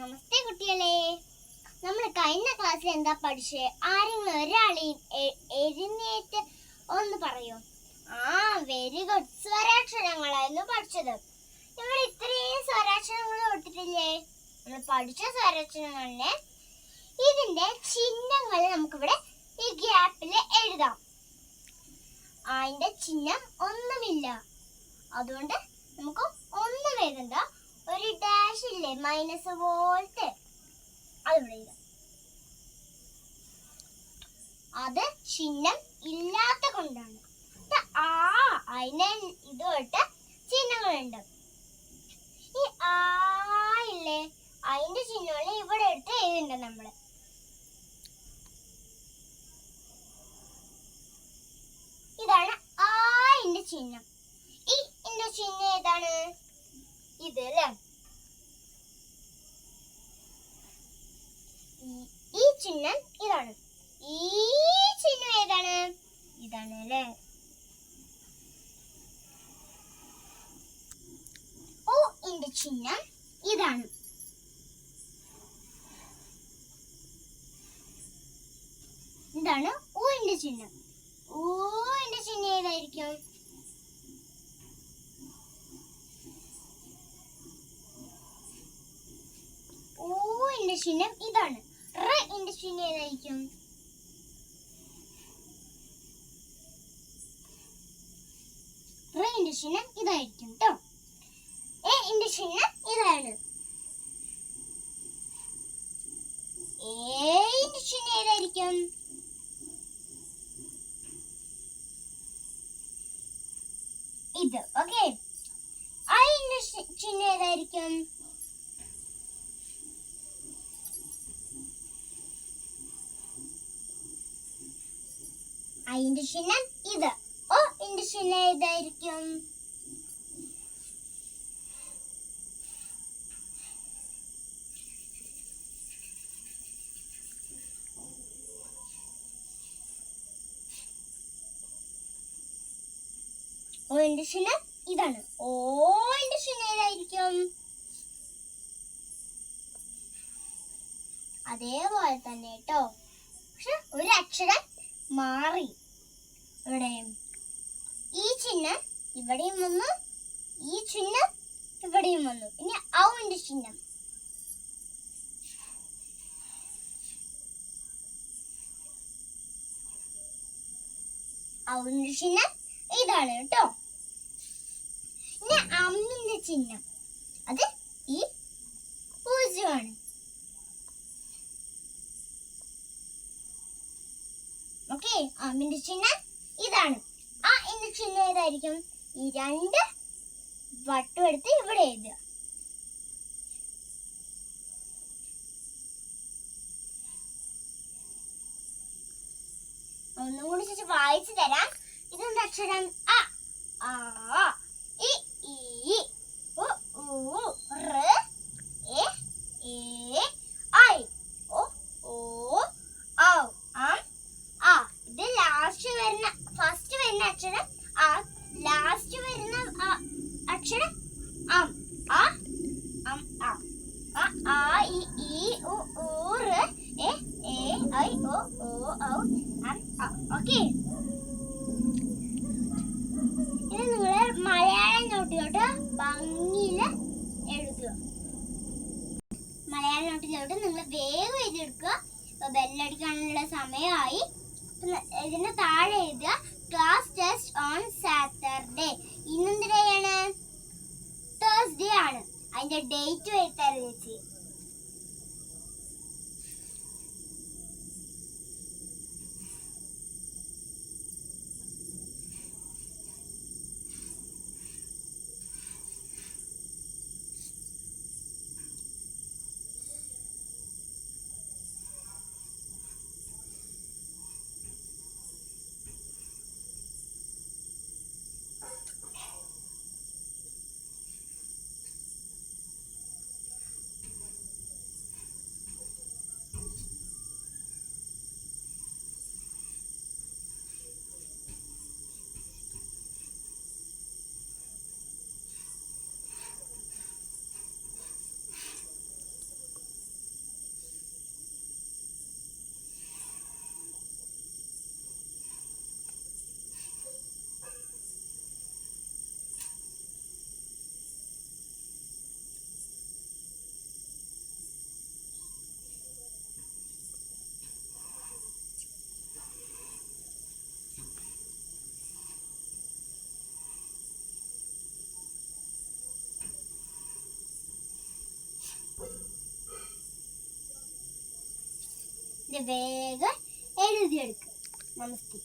നമസ്തേ കുട്ടികളെ. നമ്മൾ കഴിഞ്ഞ ക്ലാസ്സിൽ എന്താ പഠിച്ചേ? ആരെങ്കിലും ഒരാളെയും എഴുന്നേറ്റ് ഒന്ന് പറയൂ. Very good. സ്വരാക്ഷരങ്ങളായിരുന്നു പഠിച്ചത്. ഇവിടെ ഇത്രയും സ്വരാക്ഷരങ്ങൾ കൊടുത്തിട്ടില്ലേ? നമ്മൾ പഠിച്ച സ്വരാക്ഷരങ്ങളിലെ ഇതിന്റെ ചിഹ്നങ്ങൾ നമുക്കിവിടെ ഈ ഗ്യാപ്പിൽ എഴുതാം. അതിന്റെ ചിഹ്നം ഒന്നുമില്ല, അതുകൊണ്ട് നമുക്ക് ഒന്നും എഴുതണ്ട. ഒരു ഡാഷ് ഇല്ലേ, മൈനസ് പോലത്തെ, അതിവിടെ ഇല്ല. അത് ചിഹ്നം ഇല്ലാത്ത കൊണ്ടാണ്. അതിനെ ഇതുമായിട്ട് ചിഹ്നങ്ങളുണ്ട്. ഈ ഇല്ലേ, അതിന്റെ ചിഹ്നങ്ങൾ ഇവിടെ എടുത്ത് എഴുതുന്നുണ്ട് നമ്മള്. ഇതാണ് ആന്റെ ചിഹ്നം. ഇതിന്റെ ചിഹ്നം ഏതാണ്? ഇത് അല്ലേ? ഈ ചിഹ്നം ഇതാണ്. ഈ ചിഹ്നം ഏതാണ്? ഇതാണ് അല്ലേ? ഓ ഇതിന്റെ ചിഹ്നം ഇതാണ്. ഇതാണ് ഊന്റെ ചിഹ്നം. ഊന്റെ ചിഹ്നം ഏതായിരിക്കും? ഊന്റെ ചിഹ്നം ഇതാണ്. ന്റെ ചിഹ്നം ഏതായിരിക്കും? ന്റെ ചിഹ്നം ഇതായിരിക്കും കേട്ടോ. ന്റെ ചിഹ്നം ഇതാണ്. ന്റെ ചിഹ്നം ഏതായിരിക്കും? ഇത്. ഓക്കെ. ന്റെ ചിഹ്നം ഏതായിരിക്കും? അതിന്റെ ചിഹ്നം ഇത്. ഇതിന്റെ ചിഹ്നം ഏതായിരിക്കും? ഇതിന്റെ ചിഹ്നം ഇതാണ്. ഇതിന്റെ ചിഹ്നം ഏതായിരിക്കും? അതേപോലെ തന്നെ കേട്ടോ, പക്ഷെ ഒരു അക്ഷരം മാറി. ഇവിടെ ഈ ചിഹ്നം ഇവിടെയും വന്നു, ഈ ചിഹ്നം ഇവിടെയും വന്നു. ഇനി ഔന്റെ ചിഹ്നം. ഔന്റെ ചിഹ്നം ഇതാണ് കേട്ടോ. ഇനി അമ്മിന്റെ ചിഹ്നം, അത് ഈ പൂജ്യമാണ്. ഓക്കെ. അമ്മിന്റെ ചിഹ്നം ഇതാണ്. എന്റെ ചിഹ്നം ഏതായിരിക്കും? ഈ രണ്ട് വട്ടം എടുത്ത് ഇവിടെ എഴുതുക. ഒന്നും കൂടി വായിച്ചു തരാം. ഇതെന്താ അക്ഷരം? ഇ ഈ ഉ ഊ ഋ എ ഏ ഐ ഒ ഓ ഔ അം ആ. ഇത് ഫസ്റ്റ് വരുന്ന അക്ഷരം ആ, ലാസ്റ്റ് വരുന്ന അക്ഷരം അം. അം ആ ഇ ഈ ഉ ഊ ഋ എ ഏ ഐ ഒ ഓ ഔ അം ആ. ഓക്കെ. ഇത് നിങ്ങൾ മലയാളം നോട്ടിലോട്ട് ഭംഗിയില് എഴുതുക. മലയാളം നോട്ടിലോട്ട് നിങ്ങൾ വേഗം എഴുതിയെടുക്കുക. ഇപ്പൊ ബെല്ലടിക്കാനുള്ള സമയമായി. ഇതിന് താഴെ എഴുതുക ക്ലാസ് ടെസ്റ്റ് ഓൺ സാറ്റർഡേ. ഇന്നെന്തിനാണ്? തേഴ്സ്ഡേ ആണ്. അതിന്റെ ഡേറ്റ് എഴുതാറ് ചേച്ചി. ഇത് വേഗം എഴുതിയെടുക്കുക. നമസ്തേ.